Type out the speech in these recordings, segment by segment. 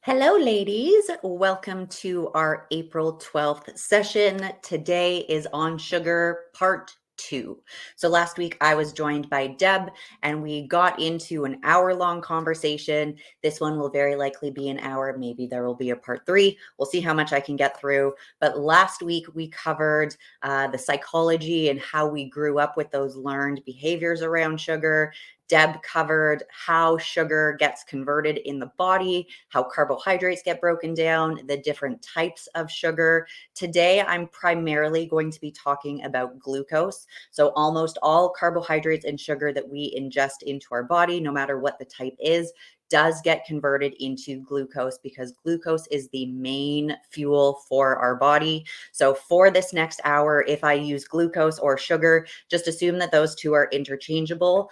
Hello, ladies. Welcome to our April 12th session. Today is on sugar part 2. So last week I was joined by Deb and we got into an hour-long conversation. This one will very likely be an hour. Maybe there will be a part 3. We'll see how much I can get through. But last week we covered the psychology and how we grew up with those learned behaviors around sugar. Deb covered how sugar gets converted in the body, how carbohydrates get broken down, the different types of sugar. Today, I'm primarily going to be talking about glucose. So almost all carbohydrates and sugar that we ingest into our body, no matter what the type is, does get converted into glucose because glucose is the main fuel for our body. So for this next hour, if I use glucose or sugar, just assume that those two are interchangeable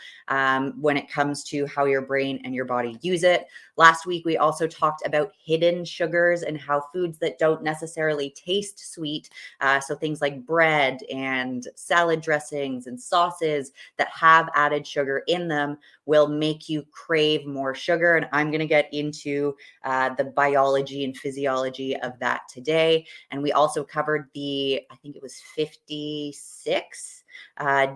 when it comes to how your brain and your body use it. Last week, we also talked about hidden sugars and how foods that don't necessarily taste sweet, so things like bread and salad dressings and sauces that have added sugar in them, will make you crave more sugar. And I'm going to get into the biology and physiology of that today. And we also covered I think it was 56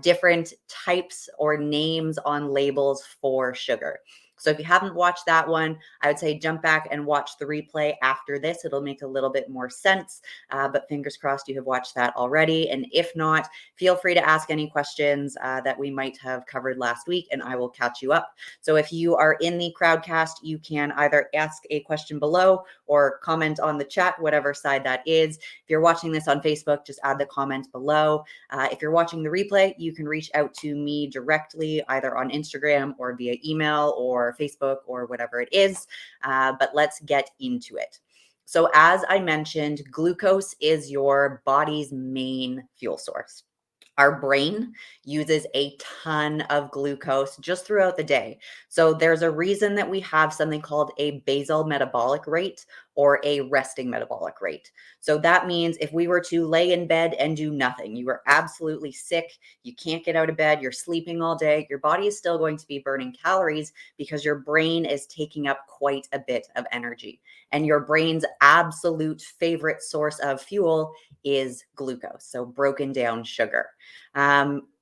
different types or names on labels for sugar. So if you haven't watched that one, I would say jump back and watch the replay after this. It'll make a little bit more sense, but fingers crossed you have watched that already. And if not, feel free to ask any questions that we might have covered last week, and I will catch you up. So if you are in the crowdcast, you can either ask a question below or comment on the chat, whatever side that is. If you're watching this on Facebook, just add the comment below. If you're watching the replay, you can reach out to me directly, either on Instagram or via email or Facebook or whatever it is. But let's get into it. So as I mentioned, glucose is your body's main fuel source. Our brain uses a ton of glucose just throughout the day. So there's a reason that we have something called a basal metabolic rate or a resting metabolic rate. So that means if we were to lay in bed and do nothing, you are absolutely sick, you can't get out of bed, you're sleeping all day, your body is still going to be burning calories because your brain is taking up quite a bit of energy. And your brain's absolute favorite source of fuel is glucose, so broken down sugar.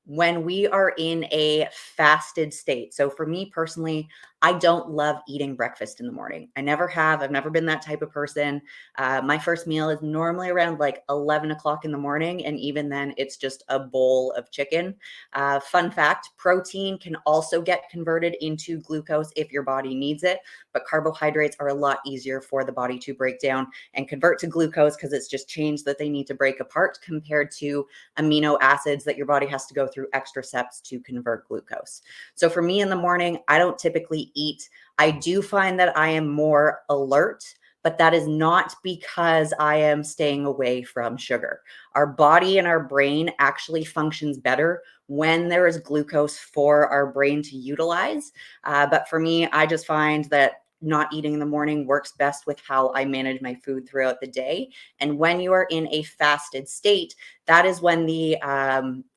When we are in a fasted state, so for me personally, I don't love eating breakfast in the morning. I never have. I've never been that type of person. My first meal is normally around like 11 o'clock in the morning. And even then, it's just a bowl of chicken. Fun fact, protein can also get converted into glucose if your body needs it. But carbohydrates are a lot easier for the body to break down and convert to glucose because it's just chains that they need to break apart compared to amino acids that your body has to go through extra steps to convert glucose. So for me in the morning, I don't typically eat. I do find that I am more alert, but that is not because I am staying away from sugar. Our body and our brain actually functions better when there is glucose for our brain to utilize. But for me, I just find that not eating in the morning works best with how I manage my food throughout the day. And when you are in a fasted state, that is when the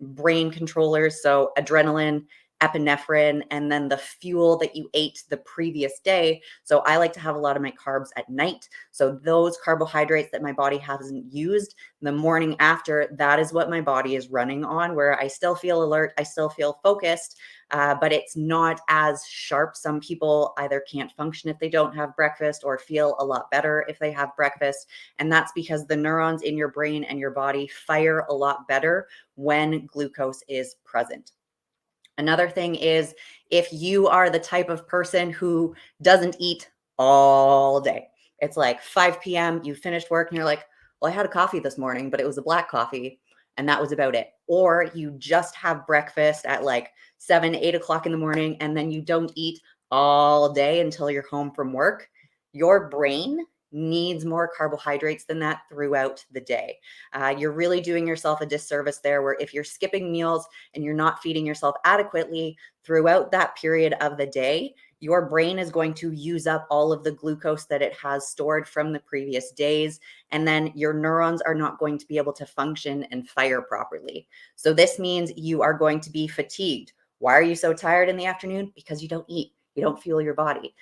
brain controllers, so adrenaline, epinephrine, and then the fuel that you ate the previous day. So I like to have a lot of my carbs at night. So those carbohydrates that my body hasn't used the morning after, that is what my body is running on, where I still feel alert, I still feel focused, but it's not as sharp. Some people either can't function if they don't have breakfast or feel a lot better if they have breakfast. And that's because the neurons in your brain and your body fire a lot better when glucose is present. Another thing is if you are the type of person who doesn't eat all day, it's like 5 p.m., you finished work and you're like, well, I had a coffee this morning, but it was a black coffee and that was about it. Or you just have breakfast at like 7, 8 o'clock in the morning and then you don't eat all day until you're home from work. Your brain needs more carbohydrates than that throughout the day. You're really doing yourself a disservice there, where if you're skipping meals and you're not feeding yourself adequately throughout that period of the day, your brain is going to use up all of the glucose that it has stored from the previous days. And then your neurons are not going to be able to function and fire properly. So this means you are going to be fatigued. Why are you so tired in the afternoon? Because you don't eat. You don't fuel your body.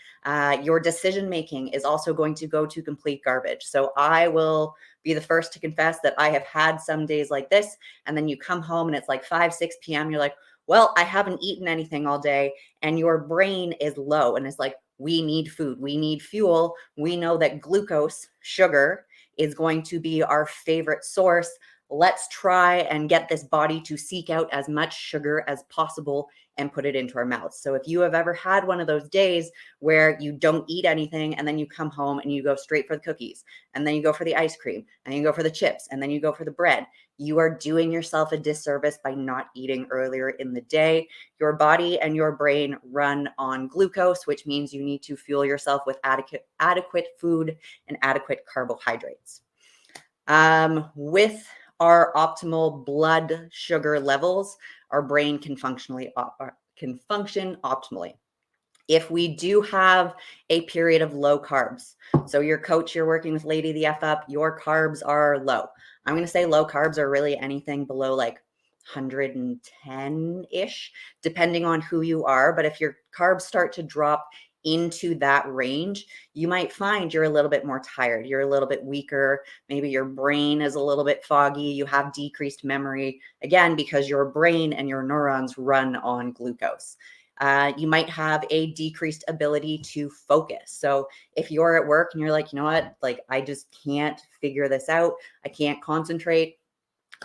Your decision making is also going to go to complete garbage. So I will be the first to confess that I have had some days like this. And then you come home and it's like 5, 6 p.m. You're like, well, I haven't eaten anything all day. And your brain is low and it's like, we need food, we need fuel. We know that glucose, sugar, is going to be our favorite source. Let's try and get this body to seek out as much sugar as possible and put it into our mouths. So if you have ever had one of those days where you don't eat anything and then you come home and you go straight for the cookies and then you go for the ice cream and you go for the chips and then you go for the bread, you are doing yourself a disservice by not eating earlier in the day. Your body and your brain run on glucose, which means you need to fuel yourself with adequate food and adequate carbohydrates. With our optimal blood sugar levels, our brain can function optimally. If we do have a period of low carbs, so your coach, you're working with Lady the F Up, your carbs are low. I'm going to say low carbs are really anything below like 110-ish, depending on who you are. But if your carbs start to drop into that range, you might find you're a little bit more tired. You're a little bit weaker. Maybe your brain is a little bit foggy. You have decreased memory, again, because your brain and your neurons run on glucose. You might have a decreased ability to focus. So if you're at work and you're like, you know what, like I just can't figure this out, I can't concentrate.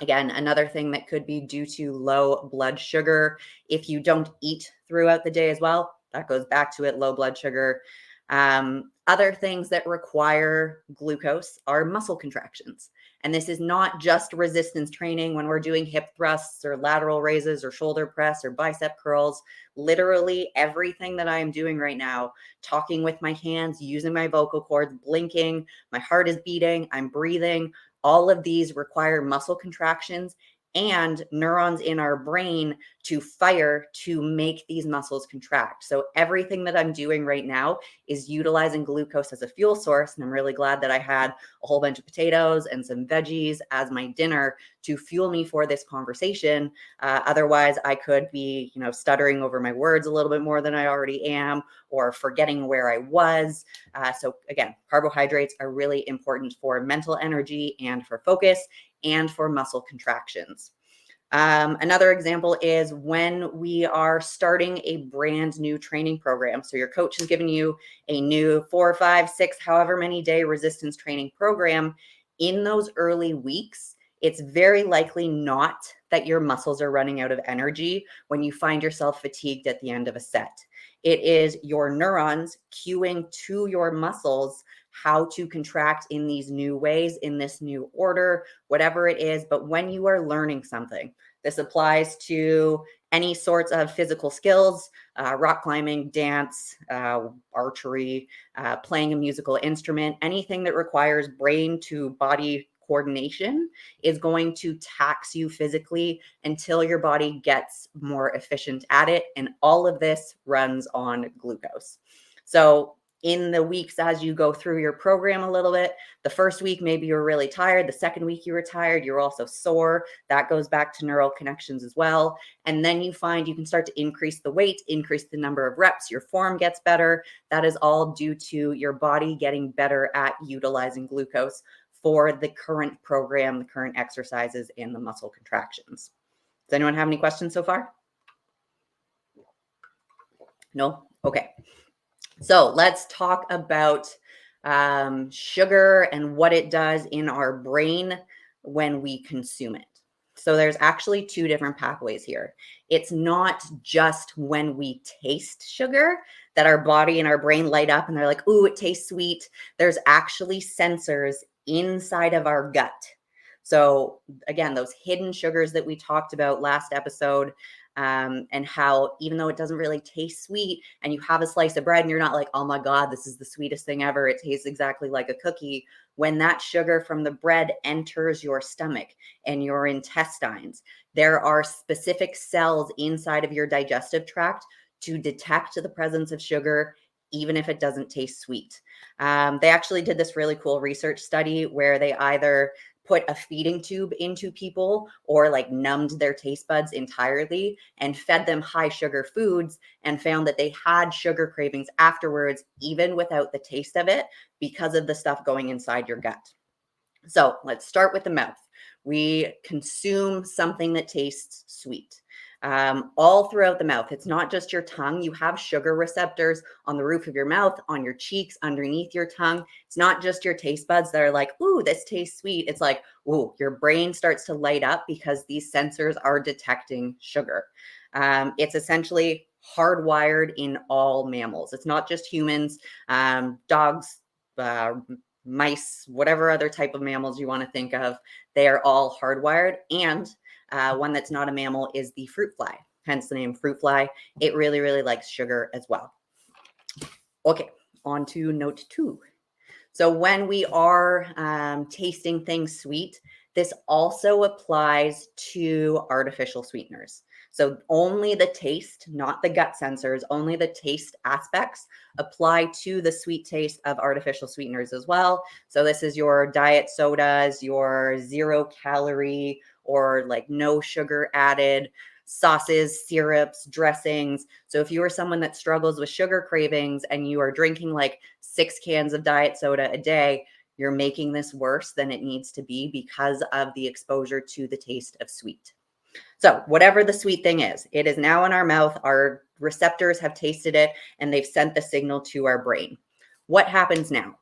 Again, another thing that could be due to low blood sugar. If you don't eat throughout the day as well, that goes back to it, low blood sugar. Other things that require glucose are muscle contractions. And this is not just resistance training when we're doing hip thrusts or lateral raises or shoulder press or bicep curls. Literally everything that I am doing right now, talking with my hands, using my vocal cords, blinking, my heart is beating, I'm breathing. All of these require muscle contractions and neurons in our brain to fire to make these muscles contract. So everything that I'm doing right now is utilizing glucose as a fuel source. And I'm really glad that I had a whole bunch of potatoes and some veggies as my dinner to fuel me for this conversation. Otherwise, I could be, stuttering over my words a little bit more than I already am, or forgetting where I was. So again, carbohydrates are really important for mental energy and for focus and for muscle contractions. Another example is when we are starting a brand new training program. So your coach has given you a new 4, 5, 6, however many day resistance training program. In those early weeks, it's very likely not that your muscles are running out of energy when you find yourself fatigued at the end of a set. It is your neurons cueing to your muscles how to contract in these new ways, in this new order, whatever it is. But when you are learning something, this applies to any sorts of physical skills, rock climbing, dance, archery, playing a musical instrument, anything that requires brain to body coordination is going to tax you physically until your body gets more efficient at it. And all of this runs on glucose. So in the weeks as you go through your program a little bit, the first week, maybe you're really tired. The second week you were tired, you're also sore. That goes back to neural connections as well. And then you find you can start to increase the weight, increase the number of reps, your form gets better. That is all due to your body getting better at utilizing glucose for the current program, the current exercises, and the muscle contractions. Does anyone have any questions so far? No? Okay. So let's talk about sugar and what it does in our brain when we consume it. So there's actually 2 different pathways here. It's not just when we taste sugar that our body and our brain light up and they're like, ooh, it tastes sweet. There's actually sensors inside of our gut. So again, those hidden sugars that we talked about last episode, and how even though it doesn't really taste sweet and you have a slice of bread and you're not like, oh my God, this is the sweetest thing ever, it tastes exactly like a cookie. When that sugar from the bread enters your stomach and your intestines, there are specific cells inside of your digestive tract to detect the presence of sugar, even if it doesn't taste sweet. They actually did this really cool research study where they either put a feeding tube into people or like numbed their taste buds entirely and fed them high sugar foods and found that they had sugar cravings afterwards, even without the taste of it, because of the stuff going inside your gut. So let's start with the mouth. We consume something that tastes sweet. All throughout the mouth. It's not just your tongue. You have sugar receptors on the roof of your mouth, on your cheeks, underneath your tongue. It's not just your taste buds that are like, ooh, this tastes sweet. It's like, ooh, your brain starts to light up because these sensors are detecting sugar. It's essentially hardwired in all mammals. It's not just humans, dogs, uh, mice, whatever other type of mammals you want to think of, they are all hardwired. And one that's not a mammal is the fruit fly, hence the name fruit fly. It really, really likes sugar as well. Okay, on to note 2. So when we are tasting things sweet, this also applies to artificial sweeteners. So only the taste, not the gut sensors, only the taste aspects apply to the sweet taste of artificial sweeteners as well. So this is your diet sodas, your 0-calorie or like no sugar added sauces, syrups, dressings. So if you are someone that struggles with sugar cravings and you are drinking like 6 cans of diet soda a day, you're making this worse than it needs to be because of the exposure to the taste of sweet. So whatever the sweet thing is, it is now in our mouth. Our receptors have tasted it and they've sent the signal to our brain. What happens now?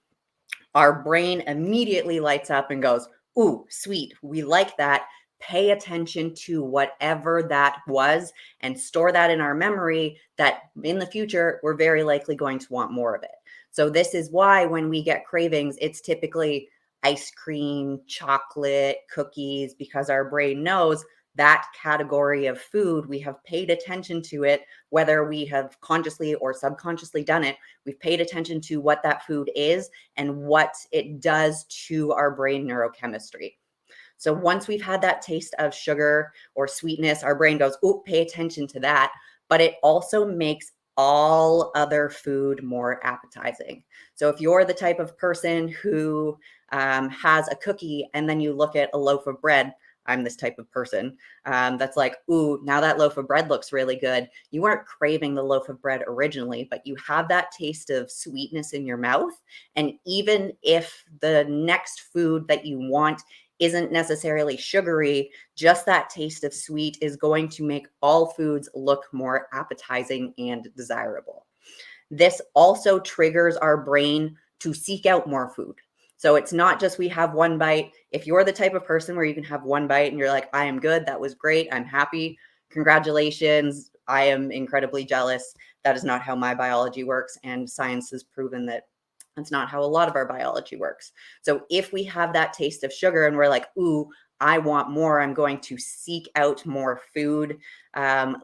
Our brain immediately lights up and goes, ooh, sweet, we like that. Pay attention to whatever that was and store that in our memory that in the future, we're very likely going to want more of it. So this is why when we get cravings, it's typically ice cream, chocolate, cookies, because our brain knows that category of food, we have paid attention to it, whether we have consciously or subconsciously done it. We've paid attention to what that food is and what it does to our brain neurochemistry. So once we've had that taste of sugar or sweetness, our brain goes, oh, pay attention to that. But it also makes all other food more appetizing. So if you're the type of person who has a cookie and then you look at a loaf of bread, I'm this type of person that's like, ooh, now that loaf of bread looks really good. You weren't craving the loaf of bread originally, but you have that taste of sweetness in your mouth. And even if the next food that you want isn't necessarily sugary, just that taste of sweet is going to make all foods look more appetizing and desirable. This also triggers our brain to seek out more food. So it's not just we have one bite. If you're the type of person where you can have one bite and you're like, I am good, that was great, I'm happy, congratulations, I am incredibly jealous. That is not how my biology works. And science has proven that that's not how a lot of our biology works. So if we have that taste of sugar and we're like, ooh, I want more, I'm going to seek out more food.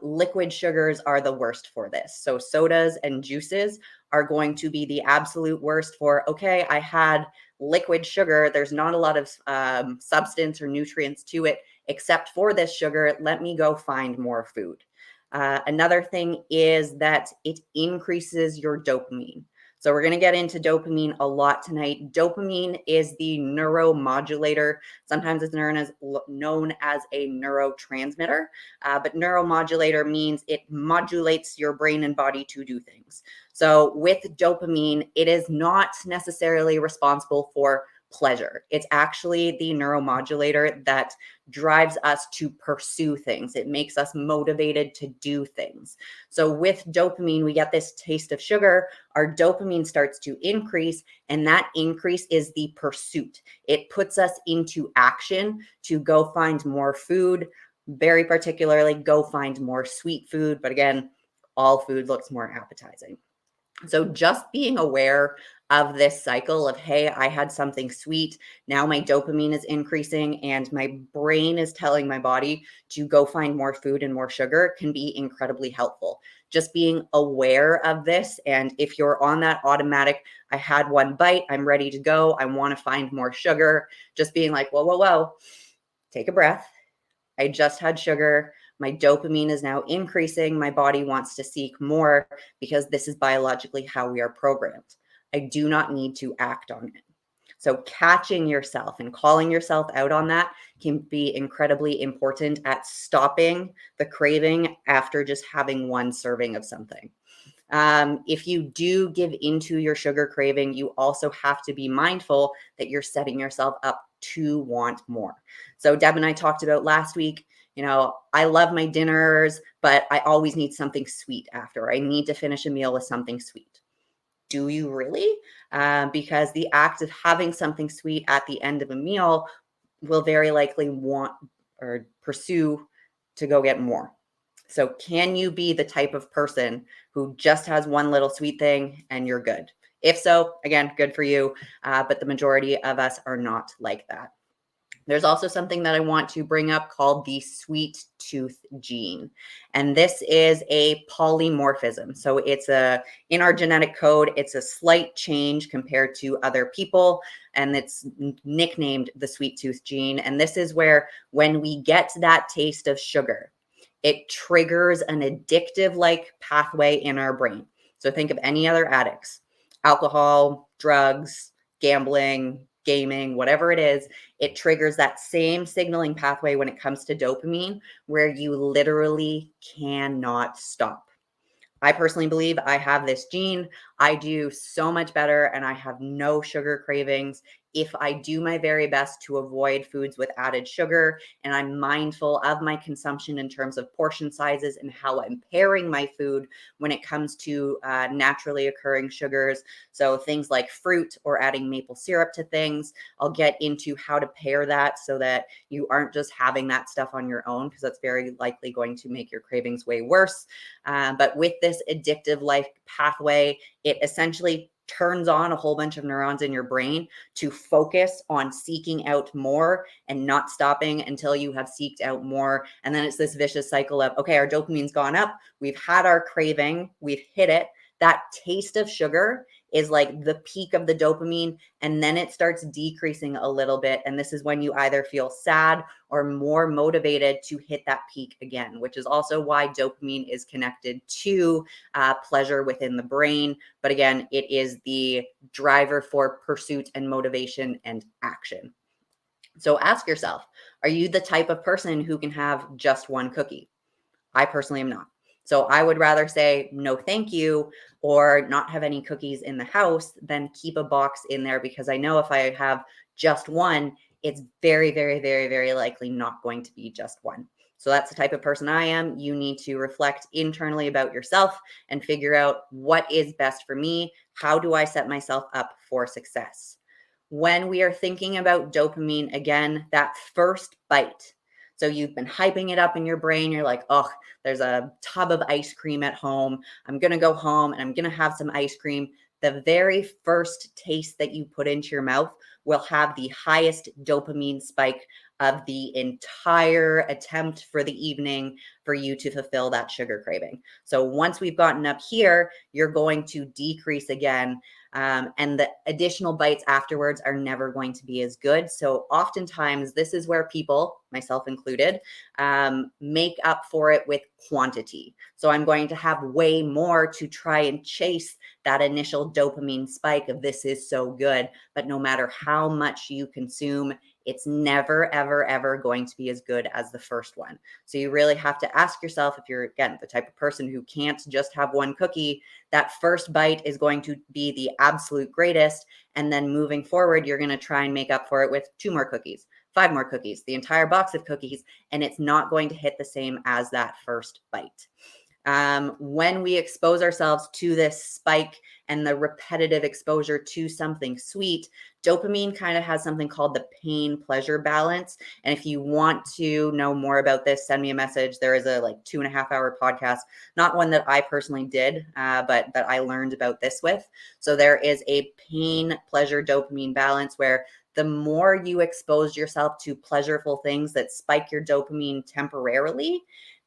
Liquid sugars are the worst for this. So sodas and juices are going to be the absolute worst for, okay, I had liquid sugar. There's not a lot of substance or nutrients to it except for this sugar. Let me go find more food. Another thing is that it increases your dopamine. So we're going to get into dopamine a lot tonight. Dopamine is the neuromodulator. Sometimes it's known as a neurotransmitter, but neuromodulator means it modulates your brain and body to do things. So with dopamine, it is not necessarily responsible for pleasure. It's actually the neuromodulator that drives us to pursue things. It makes us motivated to do things. So with dopamine, we get this taste of sugar. Our dopamine starts to increase, and that increase is the pursuit. It puts us into action to go find more food, very particularly go find more sweet food. But again, all food looks more appetizing. So just being aware of this cycle of, hey, I had something sweet. Now my dopamine is increasing and my brain is telling my body to go find more food and more sugar can be incredibly helpful. Just being aware of this. And if you're on that automatic, I had one bite, I'm ready to go, I want to find more sugar, just being like, whoa, whoa, whoa, take a breath. I just had sugar. My dopamine is now increasing. My body wants to seek more because this is biologically how we are programmed. I do not need to act on it. So catching yourself and calling yourself out on that can be incredibly important at stopping the craving after just having one serving of something. If you do give into your sugar craving, you also have to be mindful that you're setting yourself up to want more. So Deb and I talked about last week, I love my dinners, but I always need something sweet after. I need to finish a meal with something sweet. Do you really? Because the act of having something sweet at the end of a meal will very likely want or pursue to go get more. So can you be the type of person who just has one little sweet thing and you're good? If so, again, good for you. But the majority of us are not like that. There's also something that I want to bring up called the sweet tooth gene. And this is a polymorphism. So in our genetic code, it's a slight change compared to other people. And it's nicknamed the sweet tooth gene. And this is where when we get that taste of sugar, it triggers an addictive like pathway in our brain. So think of any other addicts, alcohol, drugs, gambling, gaming, whatever it is, it triggers that same signaling pathway when it comes to dopamine, where you literally cannot stop. I personally believe I have this gene. I do so much better and I have no sugar cravings if I do my very best to avoid foods with added sugar and I'm mindful of my consumption in terms of portion sizes and how I'm pairing my food when it comes to naturally occurring sugars. So things like fruit or adding maple syrup to things. I'll get into how to pair that so that you aren't just having that stuff on your own, because that's very likely going to make your cravings way worse. But with this addictive life pathway, it essentially turns on a whole bunch of neurons in your brain to focus on seeking out more and not stopping until you have seeked out more. And then it's this vicious cycle of, okay, our dopamine's gone up. We've had our craving. We've hit it. That taste of sugar is like the peak of the dopamine, and then it starts decreasing a little bit. And this is when you either feel sad or more motivated to hit that peak again, which is also why dopamine is connected to pleasure within the brain. But again, it is the driver for pursuit and motivation and action. So ask yourself, are you the type of person who can have just one cookie? I personally am not. So I would rather say no, thank you, or not have any cookies in the house than keep a box in there, because I know if I have just one, it's very, very, very, very likely not going to be just one. So that's the type of person I am. You need to reflect internally about yourself and figure out what is best for me. How do I set myself up for success? When we are thinking about dopamine, again, that first bite. So you've been hyping it up in your brain. You're like, oh, there's a tub of ice cream at home. I'm going to go home and I'm going to have some ice cream. The very first taste that you put into your mouth will have the highest dopamine spike of the entire attempt for the evening for you to fulfill that sugar craving. So once we've gotten up here, you're going to decrease again. And the additional bites afterwards are never going to be as good. So oftentimes, this is where people, myself included, make up for it with quantity. So I'm going to have way more to try and chase that initial dopamine spike of this is so good. But no matter how much you consume, it's never, ever, ever going to be as good as the first one. So you really have to ask yourself, if you're, again, the type of person who can't just have one cookie, that first bite is going to be the absolute greatest. And then moving forward, you're going to try and make up for it with 2 more cookies, 5 more cookies, the entire box of cookies, and it's not going to hit the same as that first bite. When we expose ourselves to this spike and the repetitive exposure to something sweet, dopamine kind of has something called the pain pleasure balance. And if you want to know more about this, send me a message. There is a 2.5 hour podcast, not one that I personally did, but that I learned about this with. So there is a pain pleasure dopamine balance where the more you expose yourself to pleasurable things that spike your dopamine temporarily,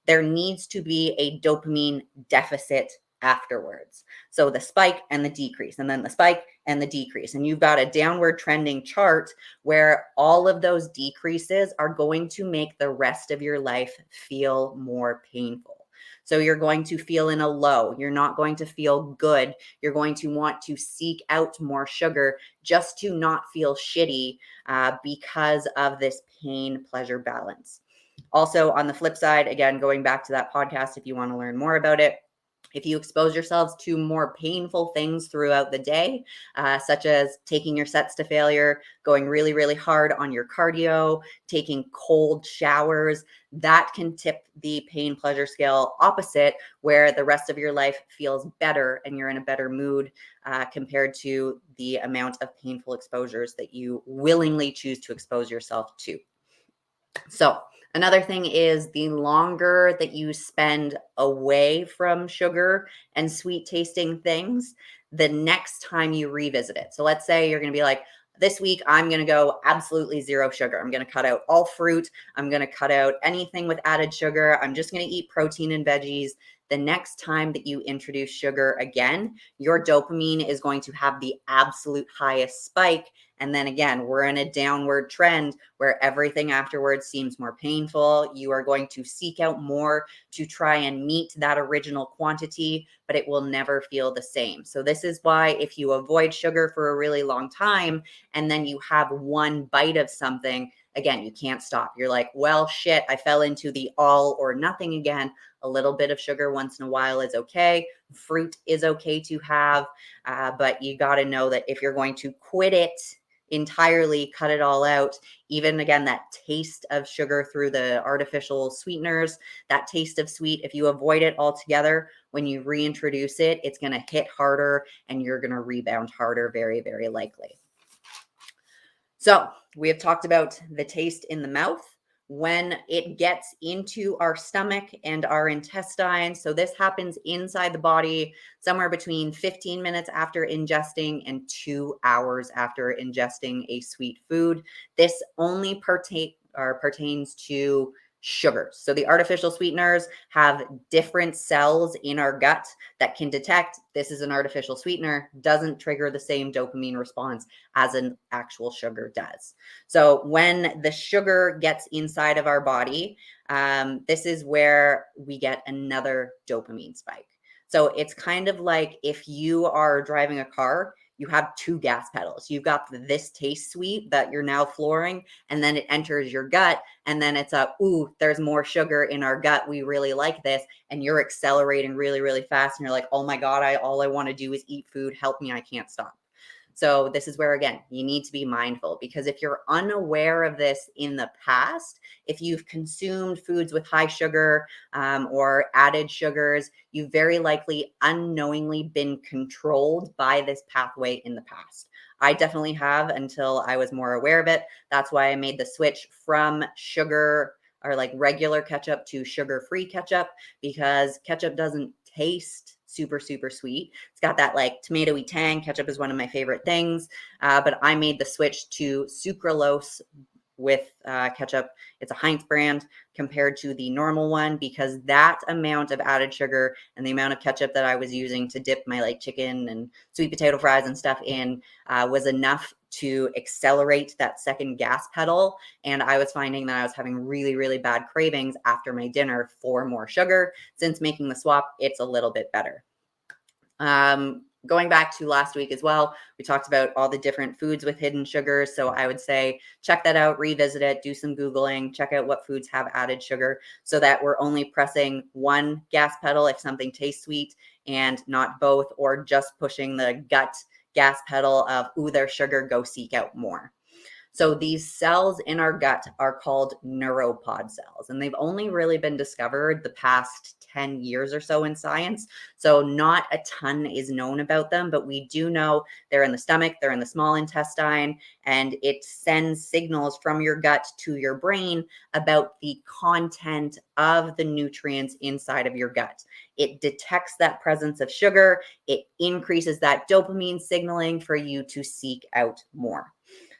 there needs to be a dopamine deficit afterwards. So the spike and the decrease, and then the spike and the decrease. And you've got a downward trending chart where all of those decreases are going to make the rest of your life feel more painful. So you're going to feel in a low. You're not going to feel good. You're going to want to seek out more sugar just to not feel shitty because of this pain pleasure balance. Also, on the flip side, again, going back to that podcast, if you want to learn more about it, if you expose yourselves to more painful things throughout the day, such as taking your sets to failure, going really, really hard on your cardio, taking cold showers, that can tip the pain pleasure scale opposite, where the rest of your life feels better and you're in a better mood compared to the amount of painful exposures that you willingly choose to expose yourself to. So, another thing is the longer that you spend away from sugar and sweet tasting things, the next time you revisit it. So, let's say you're going to be like, this week, I'm going to go absolutely zero sugar. I'm going to cut out all fruit. I'm going to cut out anything with added sugar. I'm just going to eat protein and veggies. The next time that you introduce sugar again, your dopamine is going to have the absolute highest spike. And then again, we're in a downward trend where everything afterwards seems more painful. You are going to seek out more to try and meet that original quantity, but it will never feel the same. So this is why if you avoid sugar for a really long time and then you have one bite of something, again, you can't stop. You're like, well, shit, I fell into the all or nothing again. A little bit of sugar once in a while is okay. Fruit is okay to have, but you got to know that if you're going to quit it entirely, cut it all out, even again, that taste of sugar through the artificial sweeteners, that taste of sweet, if you avoid it altogether, when you reintroduce it, it's going to hit harder and you're going to rebound harder, very, very likely. So we have talked about the taste in the mouth. When it gets into our stomach and our intestines, so this happens inside the body somewhere between 15 minutes after ingesting and 2 hours after ingesting a sweet food. This only pertains to sugars. So the artificial sweeteners have different cells in our gut that can detect this is an artificial sweetener, doesn't trigger the same dopamine response as an actual sugar does. So when the sugar gets inside of our body, this is where we get another dopamine spike. So it's kind of like if you are driving a car, you have two gas pedals. You've got this taste sweet that you're now flooring, and then it enters your gut, and then it's a, ooh, there's more sugar in our gut. We really like this. And you're accelerating really, really fast. And you're like, oh my God, all I want to do is eat food. Help me. I can't stop. So this is where, again, you need to be mindful, because if you're unaware of this in the past, if you've consumed foods with high sugar or added sugars, you've very likely unknowingly been controlled by this pathway in the past. I definitely have until I was more aware of it. That's why I made the switch from sugar or like regular ketchup to sugar-free ketchup, because ketchup doesn't taste super, super sweet. It's got that like tomatoey tang. Ketchup is one of my favorite things. But I made the switch to sucralose with ketchup. It's a Heinz brand compared to the normal one, because that amount of added sugar and the amount of ketchup that I was using to dip my like chicken and sweet potato fries and stuff in was enough to accelerate that second gas pedal. And I was finding that I was having really, really bad cravings after my dinner for more sugar. Since making the swap, it's a little bit better. Going back to last week as well, we talked about all the different foods with hidden sugars. So I would say check that out, revisit it, do some Googling, check out what foods have added sugar, so that we're only pressing one gas pedal if something tastes sweet and not both, or just pushing the gut gas pedal of, ooh, there's sugar, go seek out more. So these cells in our gut are called neuropod cells, and they've only really been discovered the past 10 years or so in science. So not a ton is known about them, but we do know they're in the stomach, they're in the small intestine, and it sends signals from your gut to your brain about the content of the nutrients inside of your gut. It detects that presence of sugar, it increases that dopamine signaling for you to seek out more.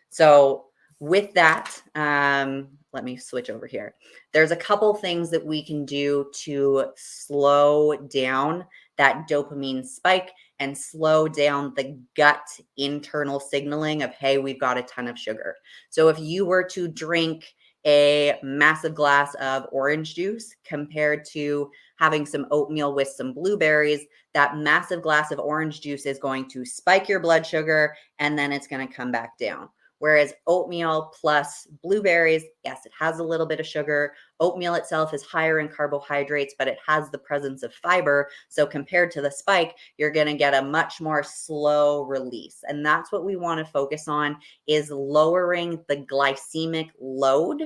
So with that, let me switch over here. There's a couple things that we can do to slow down that dopamine spike and slow down the gut internal signaling of, hey, we've got a ton of sugar. So if you were to drink a massive glass of orange juice compared to having some oatmeal with some blueberries, that massive glass of orange juice is going to spike your blood sugar and then it's going to come back down. Whereas oatmeal plus blueberries, yes, it has a little bit of sugar. Oatmeal itself is higher in carbohydrates, but it has the presence of fiber. So compared to the spike, you're going to get a much more slow release. And that's what we want to focus on, is lowering the glycemic load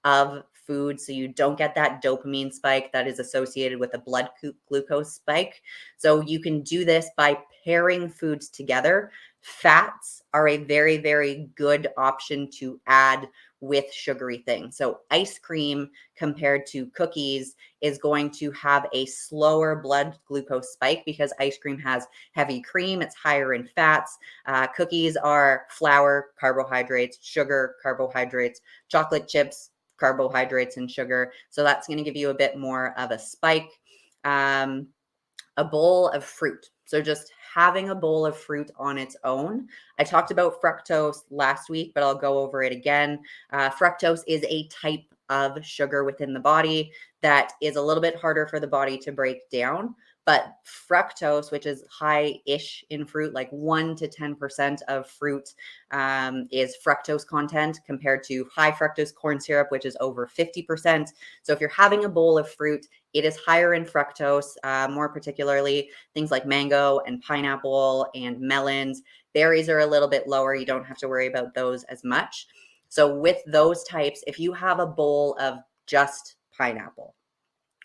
of food so you don't get that dopamine spike that is associated with a blood glucose spike. So you can do this by pairing foods together. Fats are a very, very good option to add with sugary things. So ice cream compared to cookies is going to have a slower blood glucose spike because ice cream has heavy cream, it's higher in fats. Cookies are flour, carbohydrates, sugar, carbohydrates, chocolate chips, carbohydrates and sugar. So that's going to give you a bit more of a spike. A bowl of fruit. So just having a bowl of fruit on its own. I talked about fructose last week, but I'll go over it again. Fructose is a type of sugar within the body that is a little bit harder for the body to break down. But fructose, which is high-ish in fruit, like 1 to 10% of fruit is fructose content compared to high fructose corn syrup, which is over 50%. So if you're having a bowl of fruit, it is higher in fructose, more particularly things like mango and pineapple and melons. Berries are a little bit lower. You don't have to worry about those as much. So with those types, if you have a bowl of just pineapple,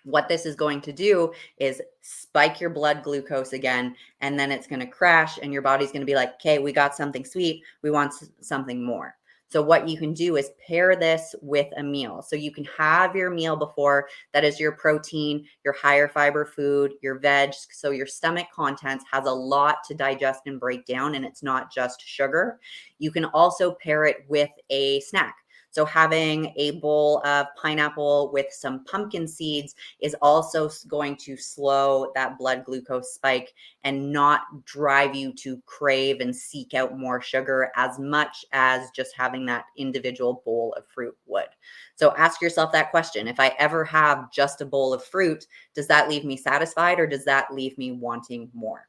what this is going to do is spike your blood glucose again, and then it's going to crash and your body's going to be like, okay, we got something sweet. We want something more. So what you can do is pair this with a meal. So you can have your meal before, that is your protein, your higher fiber food, your veg. So your stomach contents has a lot to digest and break down, and it's not just sugar. You can also pair it with a snack. So having a bowl of pineapple with some pumpkin seeds is also going to slow that blood glucose spike and not drive you to crave and seek out more sugar as much as just having that individual bowl of fruit would. So ask yourself that question. If I ever have just a bowl of fruit, does that leave me satisfied or does that leave me wanting more?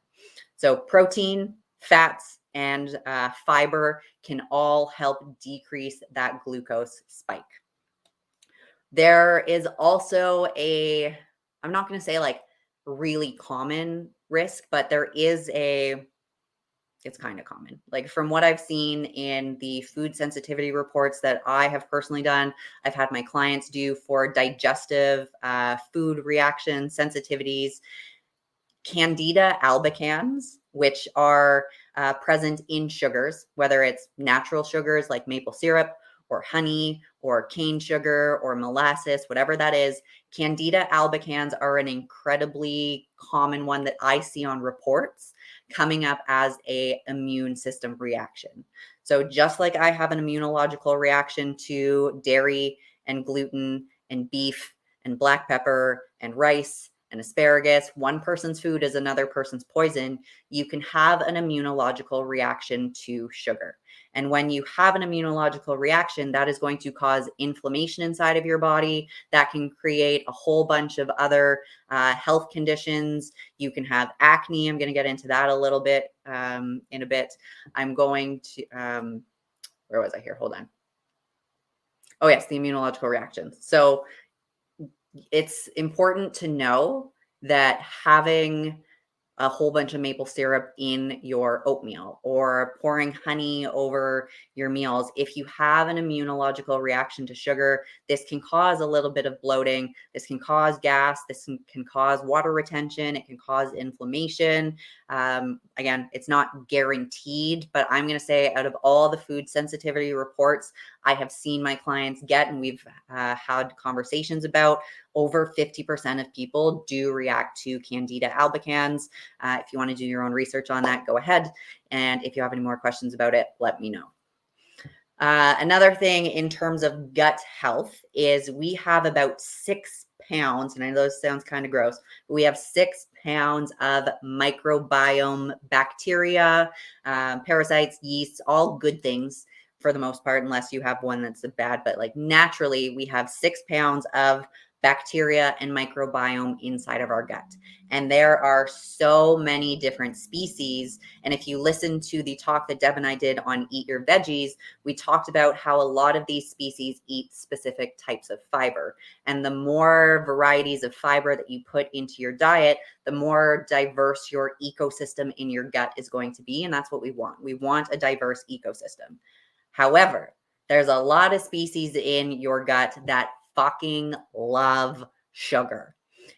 So protein, fats, and fiber can all help decrease that glucose spike. There is also I'm not going to say like really common risk, but it's kind of common. Like from what I've seen in the food sensitivity reports that I have personally done, I've had my clients do for digestive food reaction sensitivities. Candida albicans, which are present in sugars, whether it's natural sugars like maple syrup or honey or cane sugar or molasses, whatever that is. Candida albicans are an incredibly common one that I see on reports coming up as a immune system reaction. So just like I have an immunological reaction to dairy and gluten and beef and black pepper and rice and asparagus, one person's food is another person's poison, you can have an immunological reaction to sugar. And when you have an immunological reaction, that is going to cause inflammation inside of your body. That can create a whole bunch of other health conditions. You can have acne. I'm going to get into that a little bit in a bit. I'm going to, where was I here? Hold on. Oh, yes, the immunological reactions. So it's important to know that having a whole bunch of maple syrup in your oatmeal or pouring honey over your meals. If you have an immunological reaction to sugar, this can cause a little bit of bloating. This can cause gas. This can cause water retention. It can cause inflammation. Again, it's not guaranteed, but I'm going to say out of all the food sensitivity reports I have seen my clients get, and we've had conversations about, over 50% of people do react to Candida albicans. If you want to do your own research on that, go ahead. And if you have any more questions about it, let me know. Another thing in terms of gut health is we have about 6 pounds, and I know this sounds kind of gross, but we have 6 pounds of microbiome bacteria, parasites, yeasts, all good things for the most part, unless you have one that's bad. But like naturally, we have 6 pounds of bacteria and microbiome inside of our gut. And there are so many different species. And if you listen to the talk that Deb and I did on Eat Your Veggies, we talked about how a lot of these species eat specific types of fiber. And the more varieties of fiber that you put into your diet, the more diverse your ecosystem in your gut is going to be. And that's what we want. We want a diverse ecosystem. However, there's a lot of species in your gut that fucking love sugar.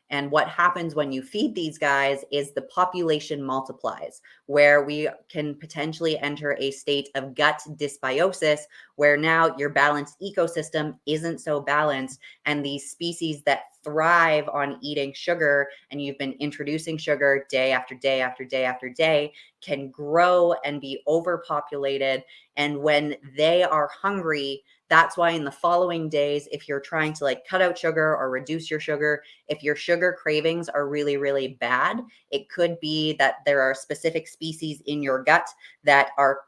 And what happens when you feed these guys is the population multiplies, where we can potentially enter a state of gut dysbiosis, where now your balanced ecosystem isn't so balanced. And these species that thrive on eating sugar, and you've been introducing sugar day after day after day after day, can grow and be overpopulated. And when they are hungry, that's why in the following days, if you're trying to like cut out sugar or reduce your sugar, if your sugar cravings are really, really bad, it could be that there are specific species in your gut that are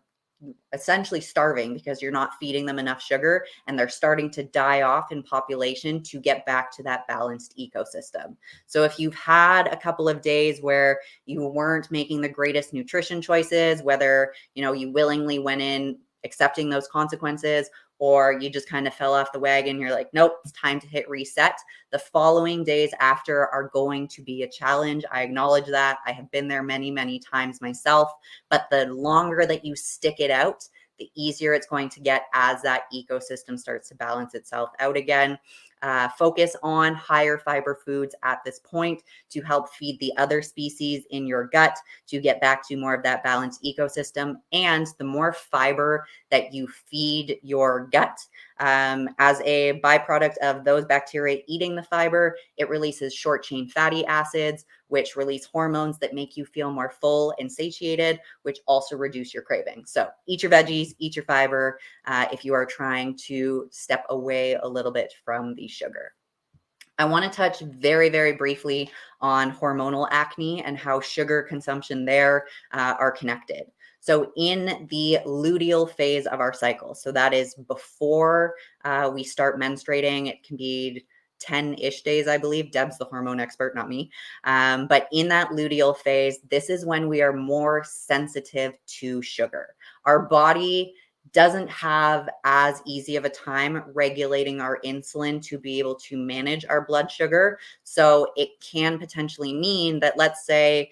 essentially starving because you're not feeding them enough sugar, and they're starting to die off in population to get back to that balanced ecosystem. So if you've had a couple of days where you weren't making the greatest nutrition choices, whether, you willingly went in accepting those consequences, or you just kind of fell off the wagon, you're like, nope, it's time to hit reset. The following days after are going to be a challenge. I acknowledge that. I have been there many, many times myself, but the longer that you stick it out, the easier it's going to get as that ecosystem starts to balance itself out again. Focus on higher fiber foods at this point to help feed the other species in your gut to get back to more of that balanced ecosystem. And the more fiber that you feed your gut, as a byproduct of those bacteria eating the fiber, it releases short chain fatty acids, which release hormones that make you feel more full and satiated, which also reduce your cravings. So eat your veggies, eat your fiber, if you are trying to step away a little bit from the sugar. I want to touch very, very briefly on hormonal acne and how sugar consumption there are connected. So in the luteal phase of our cycle, so that is before we start menstruating, it can be 10-ish days, I believe. Deb's the hormone expert, not me. But in that luteal phase, this is when we are more sensitive to sugar. Our body doesn't have as easy of a time regulating our insulin to be able to manage our blood sugar. So it can potentially mean that, let's say,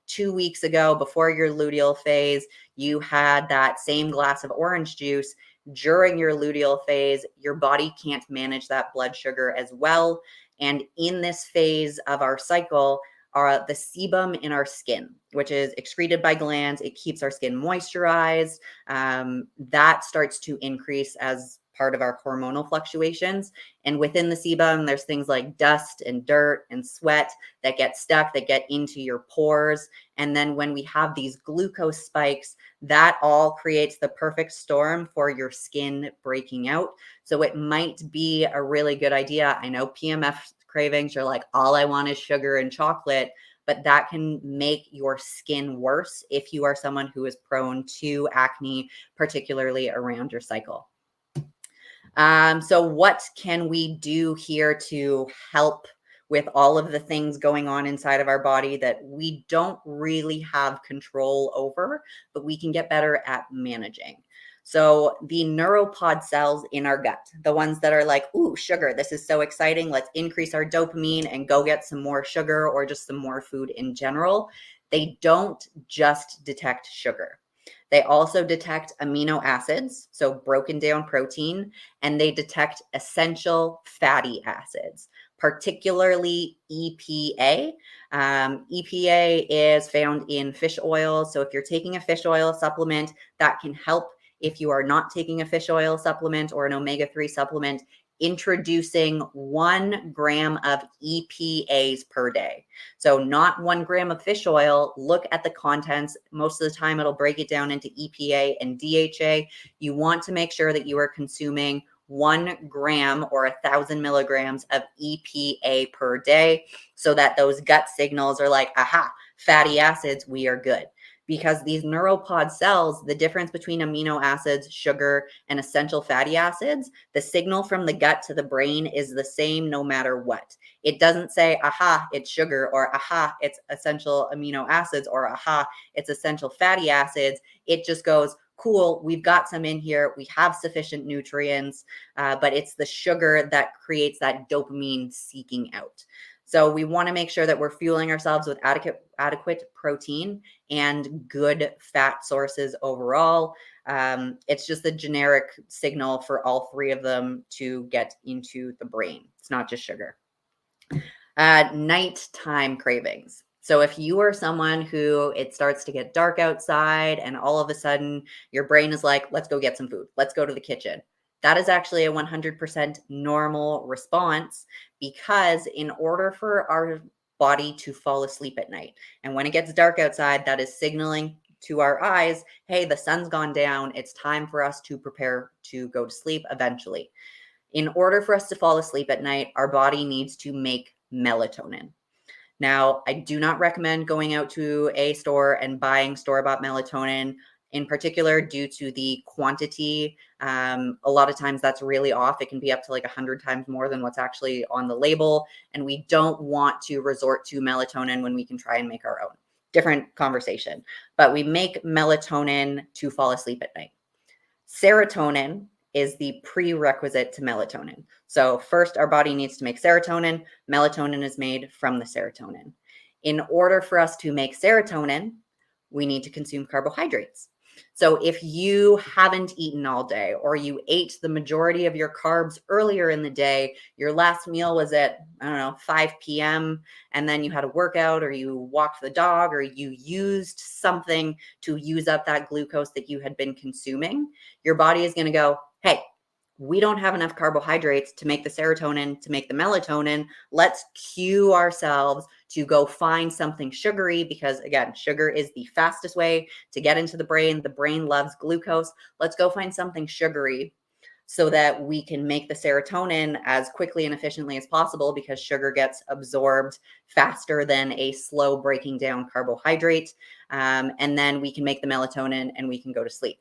2 weeks ago, before your luteal phase, you had that same glass of orange juice. During your luteal phase, your body can't manage that blood sugar as well. And in this phase of our cycle, are the sebum in our skin, which is excreted by glands. It keeps our skin moisturized. That starts to increase as part of our hormonal fluctuations. And within the sebum, there's things like dust and dirt and sweat that get stuck, that get into your pores. And then when we have these glucose spikes, that all creates the perfect storm for your skin breaking out. So it might be a really good idea. I know PMF cravings, you're like, all I want is sugar and chocolate, but that can make your skin worse if you are someone who is prone to acne, particularly around your cycle. So what can we do here to help with all of the things going on inside of our body that we don't really have control over, but we can get better at managing? So the neuropod cells in our gut, the ones that are like, ooh, sugar, this is so exciting. Let's increase our dopamine and go get some more sugar or just some more food in general. They don't just detect sugar. They also detect amino acids, so broken down protein, and they detect essential fatty acids, particularly EPA. EPA is found in fish oil. So if you're taking a fish oil supplement, that can help. If you are not taking a fish oil supplement or an omega-3 supplement, introducing 1 gram of EPAs per day. So not 1 gram of fish oil. Look at the contents. Most of the time, it'll break it down into EPA and DHA. You want to make sure that you are consuming 1 gram or 1,000 milligrams of EPA per day so that those gut signals are like, aha, fatty acids, we are good. because these neuropod cells, the difference between amino acids, sugar, and essential fatty acids, the signal from the gut to the brain is the same no matter what. It doesn't say, aha, it's sugar, or aha, it's essential amino acids, or aha, it's essential fatty acids. It just goes, cool, we've got some in here. We have sufficient nutrients, but it's the sugar that creates that dopamine seeking out. So we want to make sure that we're fueling ourselves with adequate protein and good fat sources overall. It's just a generic signal for all three of them to get into the brain. It's not just sugar. Nighttime cravings. So if you are someone who it starts to get dark outside and all of a sudden your brain is like, let's go get some food, let's go to the kitchen. That is actually a 100% normal response, because in order for our body to fall asleep at night, and when it gets dark outside, that is signaling to our eyes, hey, the sun's gone down. It's time for us to prepare to go to sleep eventually. In order for us to fall asleep at night, our body needs to make melatonin. Now, I do not recommend going out to a store and buying store-bought melatonin, in particular due to the quantity. A lot of times that's really off. It can be up to like 100 times more than what's actually on the label. And we don't want to resort to melatonin when we can try and make our own. Different conversation. But we make melatonin to fall asleep at night. Serotonin is the prerequisite to melatonin. So first, our body needs to make serotonin. Melatonin is made from the serotonin. In order for us to make serotonin, we need to consume carbohydrates. So if you haven't eaten all day, or you ate the majority of your carbs earlier in the day, your last meal was at, 5 p.m., and then you had a workout, or you walked the dog, or you used something to use up that glucose that you had been consuming, your body is going to go, hey, we don't have enough carbohydrates to make the serotonin, to make the melatonin. Let's cue ourselves to go find something sugary, because again, sugar is the fastest way to get into the brain. The brain loves glucose. Let's go find something sugary so that we can make the serotonin as quickly and efficiently as possible, because sugar gets absorbed faster than a slow breaking down carbohydrate. And then we can make the melatonin and we can go to sleep.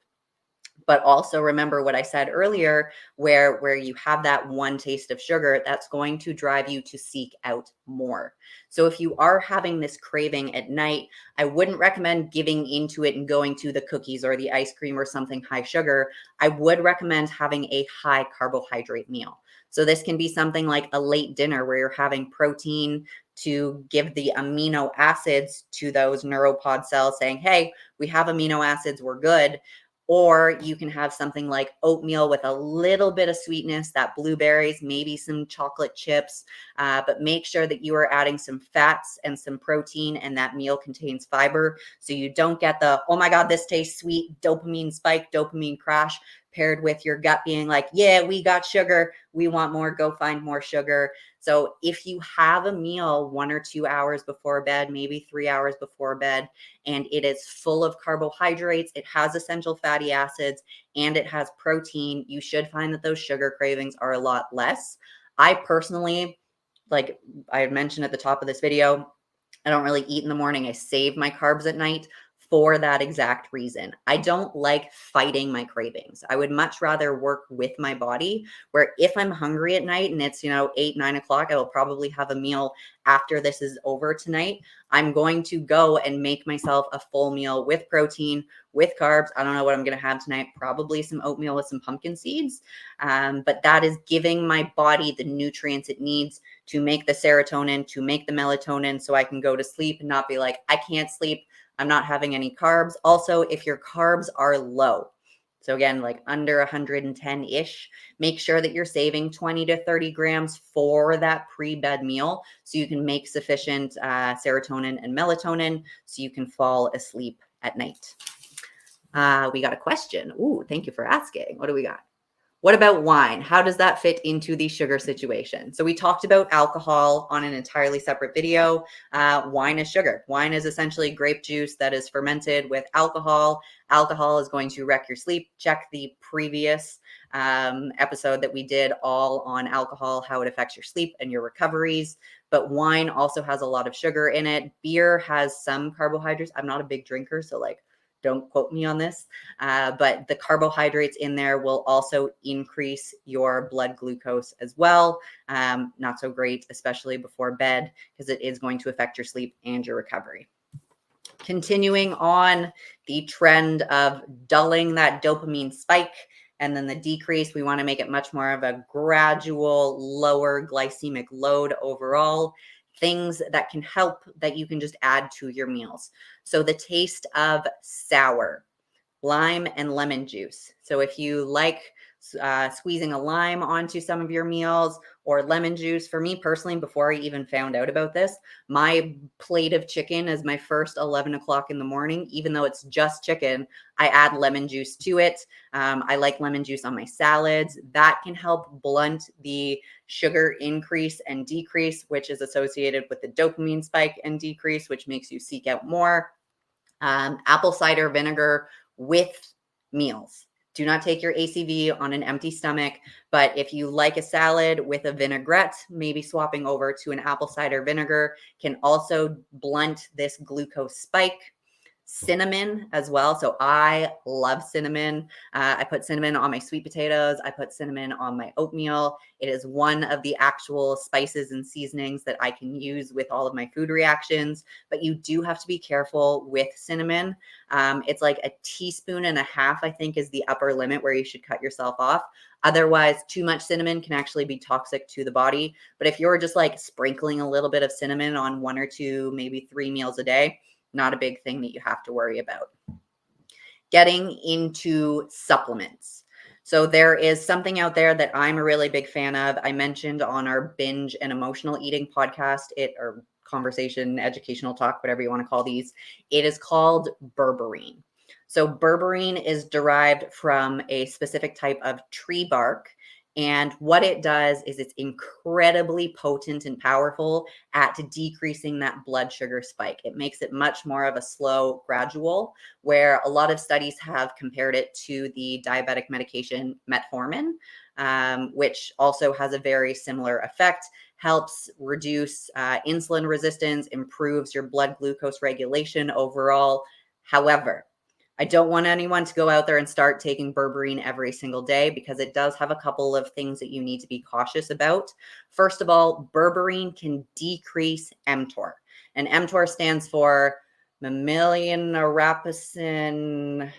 But also remember what I said earlier, where you have that one taste of sugar, that's going to drive you to seek out more. So if you are having this craving at night, I wouldn't recommend giving into it and going to the cookies or the ice cream or something high sugar. I would recommend having a high carbohydrate meal. So this can be something like a late dinner where you're having protein to give the amino acids to those neuropod cells, saying, hey, we have amino acids, we're good. Or you can have something like oatmeal with a little bit of sweetness, that blueberries, maybe some chocolate chips, but make sure that you are adding some fats and some protein, and that meal contains fiber, so you don't get the, oh my God, this tastes sweet, dopamine spike, dopamine crash, paired with your gut being like, yeah, we got sugar, we want more, go find more sugar. So if you have a meal 1 or 2 hours before bed, maybe 3 hours before bed, and it is full of carbohydrates, it has essential fatty acids, and it has protein, you should find that those sugar cravings are a lot less. I personally, like I had mentioned at the top of this video, I don't really eat in the morning. I save my carbs at night for that exact reason. I don't like fighting my cravings. I would much rather work with my body, where if I'm hungry at night and it's, 8, 9 o'clock, I will probably have a meal after this is over tonight. I'm going to go and make myself a full meal with protein, with carbs. I don't know what I'm going to have tonight. Probably some oatmeal with some pumpkin seeds. But that is giving my body the nutrients it needs to make the serotonin, to make the melatonin, so I can go to sleep and not be like, I can't sleep, I'm not having any carbs. Also, if your carbs are low, so again, like under 110-ish, make sure that you're saving 20 to 30 grams for that pre-bed meal, so you can make sufficient serotonin and melatonin so you can fall asleep at night. We got a question. Ooh, thank you for asking. What do we got? What about wine? How does that fit into the sugar situation? So we talked about alcohol on an entirely separate video. Wine is sugar. Wine is essentially grape juice that is fermented with alcohol. Alcohol is going to wreck your sleep. Check the previous episode that we did all on alcohol, how it affects your sleep and your recoveries. But wine also has a lot of sugar in it. Beer has some carbohydrates. I'm not a big drinker, so like, don't quote me on this. But the carbohydrates in there will also increase your blood glucose as well. Not so great, especially before bed, because it is going to affect your sleep and your recovery. Continuing on the trend of dulling that dopamine spike and then the decrease, we want to make it much more of a gradual, lower glycemic load overall. Things that can help that you can just add to your meals. So the taste of sour, lime and lemon juice. So if you like squeezing a lime onto some of your meals or lemon juice, for me personally, before I even found out about this, my plate of chicken is my first 11 o'clock in the morning. Even though it's just chicken, I add lemon juice to it. I like lemon juice on my salads. That can help blunt the sugar increase and decrease, which is associated with the dopamine spike and decrease, which makes you seek out more. Apple cider vinegar with meals. Do not take your ACV on an empty stomach. But if you like a salad with a vinaigrette, maybe swapping over to an apple cider vinegar can also blunt this glucose spike. Cinnamon as well. So I love cinnamon. I put cinnamon on my sweet potatoes. I put cinnamon on my oatmeal. It is one of the actual spices and seasonings that I can use with all of my food reactions. But you do have to be careful with cinnamon. It's like a teaspoon and a half, I think, is the upper limit where you should cut yourself off. Otherwise, too much cinnamon can actually be toxic to the body. But if you're just like sprinkling a little bit of cinnamon on 1 or 2, maybe 3 meals a day, not a big thing that you have to worry about. Getting into supplements. So there is something out there that I'm a really big fan of. I mentioned on our binge and emotional eating podcast, or conversation, educational talk, whatever you want to call these. It is called berberine. So berberine is derived from a specific type of tree bark. And what it does is it's incredibly potent and powerful at decreasing that blood sugar spike. It makes it much more of a slow, gradual, where a lot of studies have compared it to the diabetic medication metformin, which also has a very similar effect, helps reduce insulin resistance, improves your blood glucose regulation overall. However, I don't want anyone to go out there and start taking berberine every single day because it does have a couple of things that you need to be cautious about. First of all, berberine can decrease mTOR, and mTOR stands for mammalian rapacin.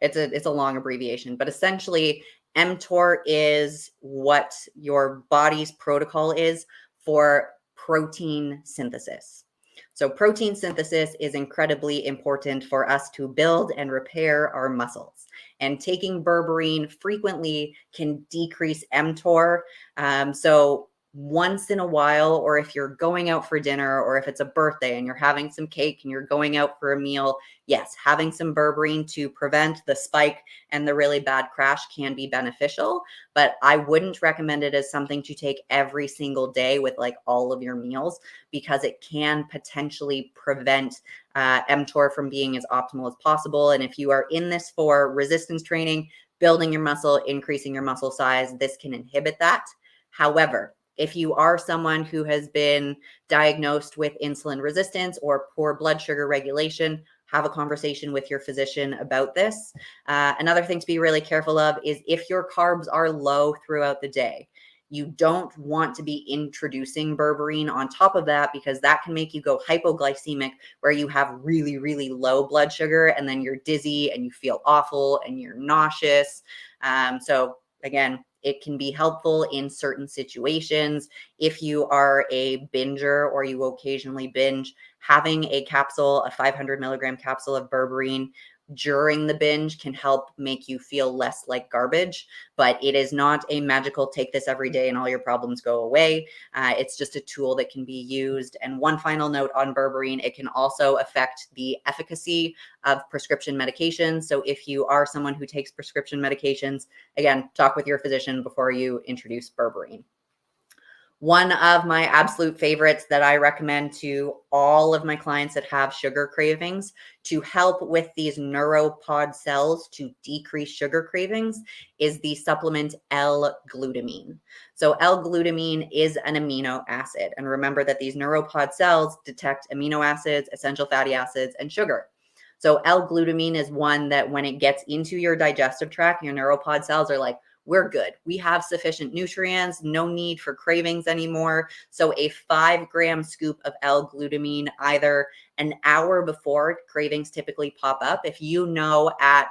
It's a long abbreviation, but essentially mTOR is what your body's protocol is for protein synthesis. So protein synthesis is incredibly important for us to build and repair our muscles. And taking berberine frequently can decrease mTOR. So once in a while, or if you're going out for dinner, or if it's a birthday and you're having some cake and you're going out for a meal, yes, having some berberine to prevent the spike and the really bad crash can be beneficial, but I wouldn't recommend it as something to take every single day with like all of your meals because it can potentially prevent mTOR from being as optimal as possible. And if you are in this for resistance training, building your muscle, increasing your muscle size, this can inhibit that. However, if you are someone who has been diagnosed with insulin resistance or poor blood sugar regulation, have a conversation with your physician about this. Another thing to be really careful of is if your carbs are low throughout the day, you don't want to be introducing berberine on top of that because that can make you go hypoglycemic where you have really, really low blood sugar and then you're dizzy and you feel awful and you're nauseous. So again, it can be helpful in certain situations. If you are a binger or you occasionally binge, having a capsule, a 500 milligram capsule of berberine during the binge can help make you feel less like garbage, but it is not a magical take this every day and all your problems go away. It's just a tool that can be used. And one final note on berberine, it can also affect the efficacy of prescription medications. So if you are someone who takes prescription medications, again, talk with your physician before you introduce berberine. One of my absolute favorites that I recommend to all of my clients that have sugar cravings to help with these neuropod cells to decrease sugar cravings is the supplement L-glutamine. So L-glutamine is an amino acid. And remember that these neuropod cells detect amino acids, essential fatty acids, and sugar. So L-glutamine is one that when it gets into your digestive tract, your neuropod cells are like, we're good. We have sufficient nutrients, no need for cravings anymore. So a 5-gram scoop of L-glutamine either an hour before cravings typically pop up. If you know at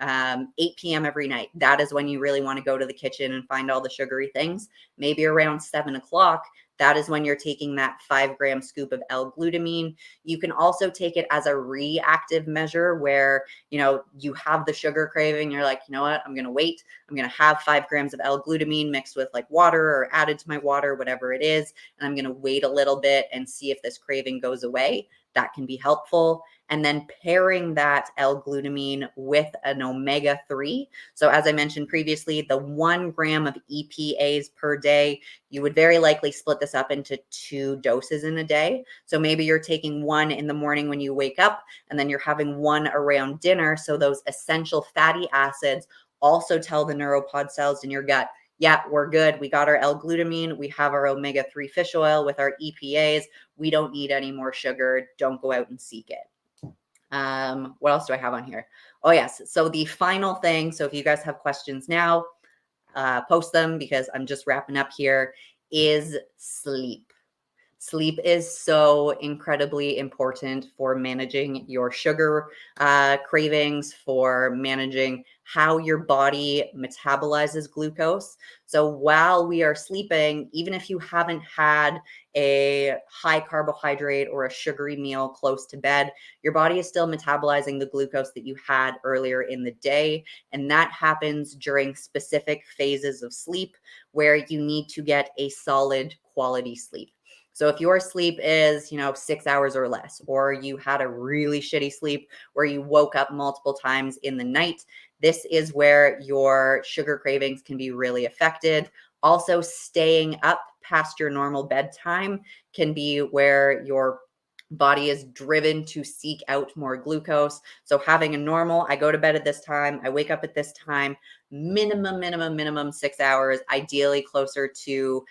8 p.m. every night, that is when you really want to go to the kitchen and find all the sugary things. Maybe around 7 o'clock, that is when you're taking that 5-gram scoop of L-glutamine. You can also take it as a reactive measure where, you have the sugar craving. You're like, you know what, I'm going to wait. I'm going to have 5 grams of L-glutamine mixed with like water or added to my water, whatever it is. And I'm going to wait a little bit and see if this craving goes away. That can be helpful. And then pairing that L-glutamine with an omega-3. So as I mentioned previously, the 1 gram of EPAs per day, you would very likely split this up into 2 doses in a day. So maybe you're taking 1 in the morning when you wake up, and then you're having 1 around dinner. So those essential fatty acids also tell the neuropod cells in your gut, yeah, we're good. We got our L-glutamine. We have our omega-3 fish oil with our EPAs. We don't need any more sugar. Don't go out and seek it. What else do I have on here? Oh, yes. So the final thing, so if you guys have questions now, post them because I'm just wrapping up here, is sleep. Sleep is so incredibly important for managing your sugar cravings, for managing how your body metabolizes glucose. So while we are sleeping, even if you haven't had a high carbohydrate or a sugary meal close to bed, your body is still metabolizing the glucose that you had earlier in the day. And that happens during specific phases of sleep where you need to get a solid quality sleep. So if your sleep is, 6 hours or less, or you had a really shitty sleep where you woke up multiple times in the night, this is where your sugar cravings can be really affected. Also, staying up past your normal bedtime can be where your body is driven to seek out more glucose. So having a normal, I go to bed at this time, I wake up at this time, minimum 6 hours, ideally closer to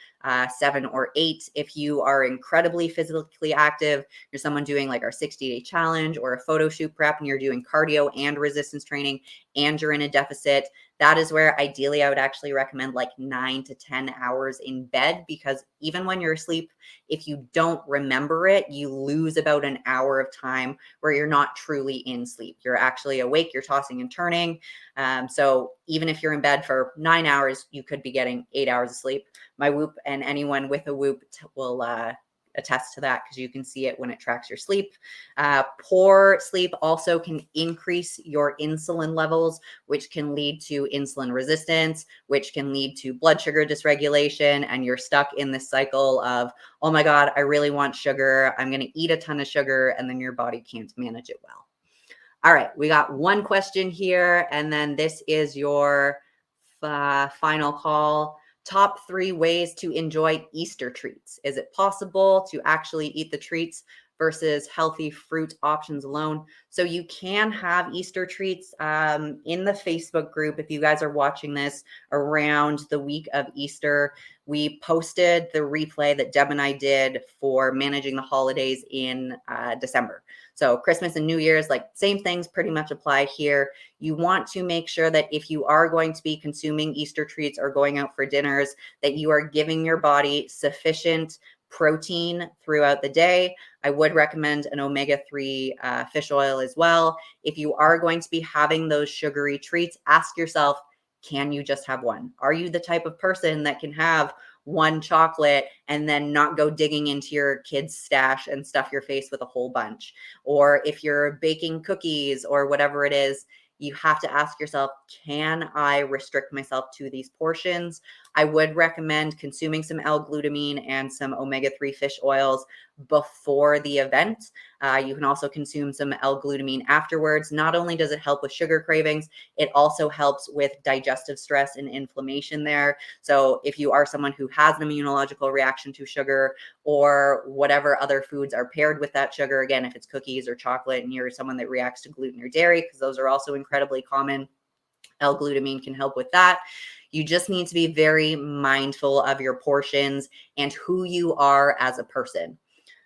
7 or 8. If you are incredibly physically active, you're someone doing like our 60-day challenge or a photo shoot prep, and you're doing cardio and resistance training, and you're in a deficit, that is where ideally I would actually recommend like 9 to 10 hours in bed, because even when you're asleep, if you don't remember it, you lose about an hour of time where you're not truly in sleep. You're actually awake, you're tossing and turning. So even if you're in bed for 9 hours, you could be getting 8 hours of sleep. My Whoop, and anyone with a Whoop will attest to that, because you can see it when it tracks your sleep. Poor sleep also can increase your insulin levels, which can lead to insulin resistance, which can lead to blood sugar dysregulation. And you're stuck in this cycle of, oh my God, I really want sugar. I'm going to eat a ton of sugar. And then your body can't manage it well. All right, we got one question here, and then this is your final call. Top 3 ways to enjoy Easter treats. Is it possible to actually eat the treats versus healthy fruit options alone? So you can have Easter treats in the Facebook group. If you guys are watching this around the week of Easter, we posted the replay that Deb and I did for managing the holidays in December. So Christmas and New Year's, like same things pretty much apply here. You want to make sure that if you are going to be consuming Easter treats or going out for dinners, that you are giving your body sufficient protein throughout the day. I would recommend an omega-3 fish oil as well. If you are going to be having those sugary treats, ask yourself, can you just have one? Are you the type of person that can have one chocolate and then not go digging into your kid's stash and stuff your face with a whole bunch. Or if you're baking cookies or whatever it is, you have to ask yourself, can I restrict myself to these portions? I would recommend consuming some L-glutamine and some omega-3 fish oils before the event. You can also consume some L-glutamine afterwards. Not only does it help with sugar cravings, it also helps with digestive stress and inflammation there. So if you are someone who has an immunological reaction to sugar or whatever other foods are paired with that sugar, again, if it's cookies or chocolate and you're someone that reacts to gluten or dairy, because those are also incredibly common, L-glutamine can help with that. You just need to be very mindful of your portions and who you are as a person.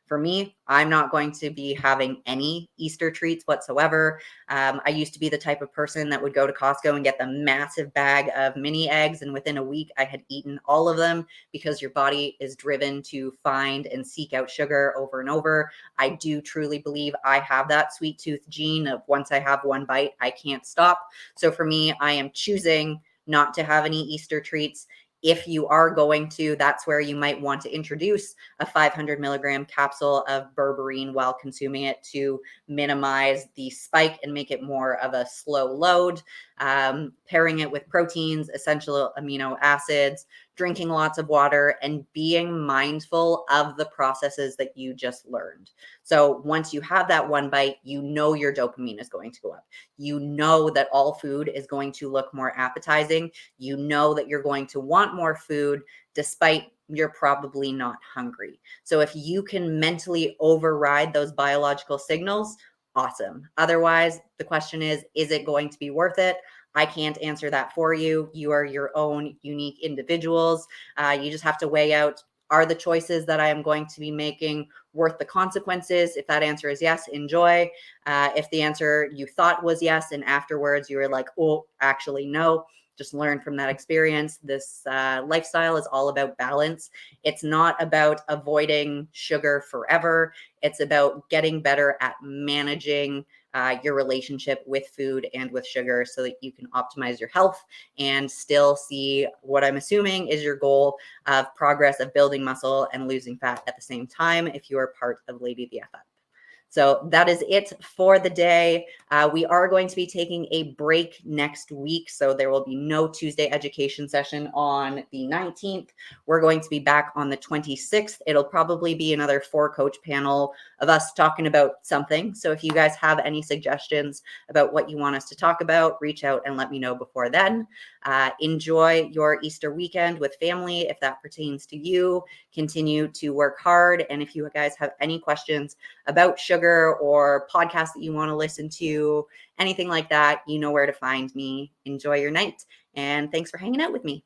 For me, I'm not going to be having any Easter treats whatsoever. I used to be the type of person that would go to Costco and get the massive bag of mini eggs, and within a week, I had eaten all of them because your body is driven to find and seek out sugar over and over. I do truly believe I have that sweet tooth gene of once I have one bite, I can't stop. So for me, I am choosing not to have any Easter treats. If you are going to, that's where you might want to introduce a 500 milligram capsule of berberine while consuming it to minimize the spike and make it more of a slow load. Pairing it with proteins, essential amino acids, drinking lots of water, and being mindful of the processes that you just learned. So once you have that one bite, you know your dopamine is going to go up. You know that all food is going to look more appetizing. You know that you're going to want more food despite you're probably not hungry. So if you can mentally override those biological signals, awesome. Otherwise, the question is it going to be worth it? I can't answer that for you. You are your own unique individuals. You just have to weigh out, are the choices that I am going to be making worth the consequences? If that answer is yes, enjoy. If the answer you thought was yes, and afterwards you were like, oh, actually, no, just learn from that experience. This lifestyle is all about balance. It's not about avoiding sugar forever. It's about getting better at managing your relationship with food and with sugar so that you can optimize your health and still see what I'm assuming is your goal of progress of building muscle and losing fat at the same time if you are part of LadyTheFUp. So that is it for the day. We are going to be taking a break next week, so there will be no Tuesday education session on the 19th. We're going to be back on the 26th. It'll probably be another 4-coach panel of us talking about something. So if you guys have any suggestions about what you want us to talk about, reach out and let me know before then. Enjoy your Easter weekend with family if that pertains to you. Continue to work hard. And if you guys have any questions about sugar or podcasts that you want to listen to, anything like that, you know where to find me. Enjoy your night. And thanks for hanging out with me.